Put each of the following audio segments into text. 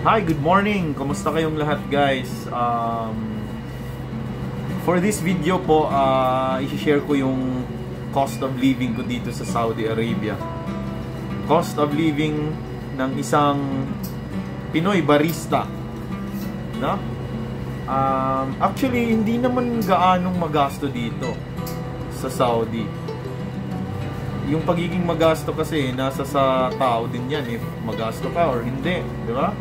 Hi, good morning! Kumusta kayong lahat, guys? For this video po, i-share ko yung cost of living ko dito sa Saudi Arabia. Cost of living ng isang Pinoy barista. No? Actually, hindi naman gaanong magasto dito sa Saudi. Yung pagiging magasto kasi nasa sa tao din yan, if magasto ka or hindi, di ba?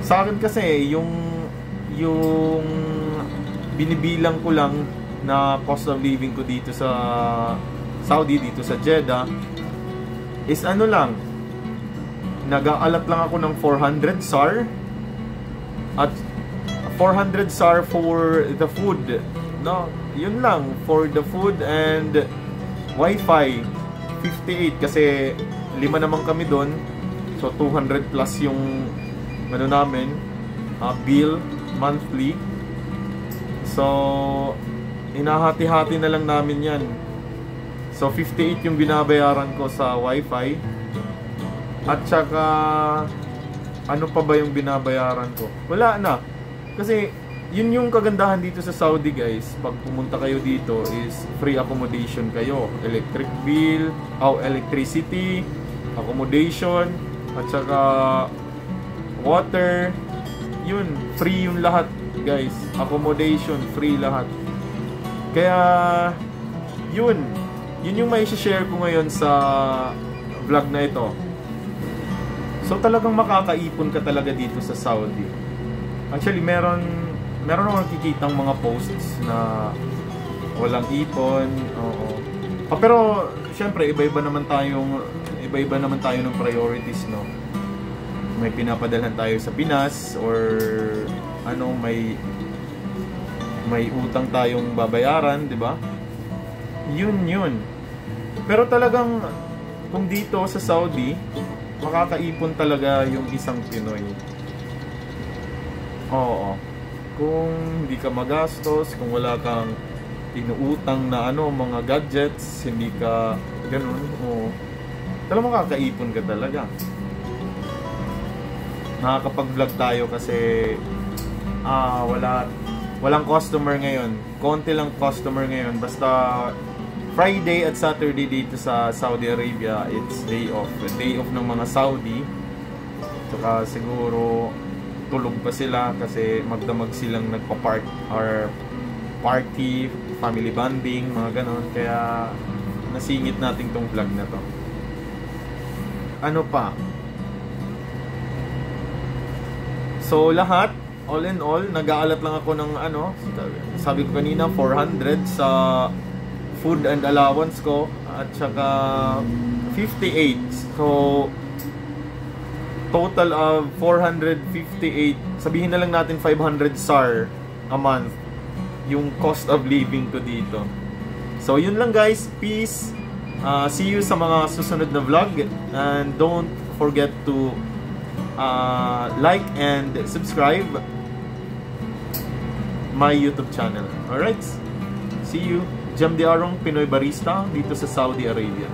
Sa akin kasi yung binibilang ko lang na cost of living ko dito sa Saudi, dito sa Jeddah is ano lang, nag-aalat lang ako ng 400 SAR at 400 SAR for the food, no? Yun lang for the food and Wi-Fi 58 kasi 5 naman kami doon, so 200 plus yung ano namin, bill monthly. So hinahati-hati na lang namin yan. So 58 yung binabayaran ko sa Wi-Fi. At saka ano pa ba yung binabayaran ko? Wala na. Kasi yun yung kagandahan dito sa Saudi, guys. Pag pumunta kayo dito is free accommodation kayo. Electric bill, electricity, accommodation, at saka water, yun, free yung lahat, guys. Accommodation, free lahat. Kaya, yun yung may share ko ngayon sa vlog na ito. So, talagang makakaipon ka talaga dito sa Saudi. Actually, meron akong nakikitang mga posts na walang ipon, oo. Pero, syempre, iba-iba naman tayo ng priorities, no? May pinapadalhan tayo sa Pinas or ano, may utang tayong babayaran, 'di ba? Yun. Pero talagang kung dito sa Saudi, makakaipon talaga yung isang Pinoy. Oo. Kung hindi ka magastos, kung wala kang inuutang na mga gadgets, hindi ka ganun, oo. Talagang makakaipon ka talaga. Nakakapag-vlog tayo kasi walang customer ngayon. Konti lang customer ngayon. Basta Friday at Saturday dito sa Saudi Arabia, it's day off. Day off ng mga Saudi. Saka siguro tulog pa sila kasi magdamag silang party, family bonding, mga ganon. Kaya nasingit natin tong vlog na to. Ano pa? So lahat, all in all, nag-aalat lang ako ng sabi ko kanina, 400 sa food and allowance ko at saka 58. So total of 458. Sabihin na lang natin 500 SAR a month yung cost of living ko dito. So yun lang, guys. Peace. See you sa mga susunod na vlog, and don't forget to like and subscribe my YouTube channel. Alright? See you. Jam Diarong, Pinoy Barista dito sa Saudi Arabia.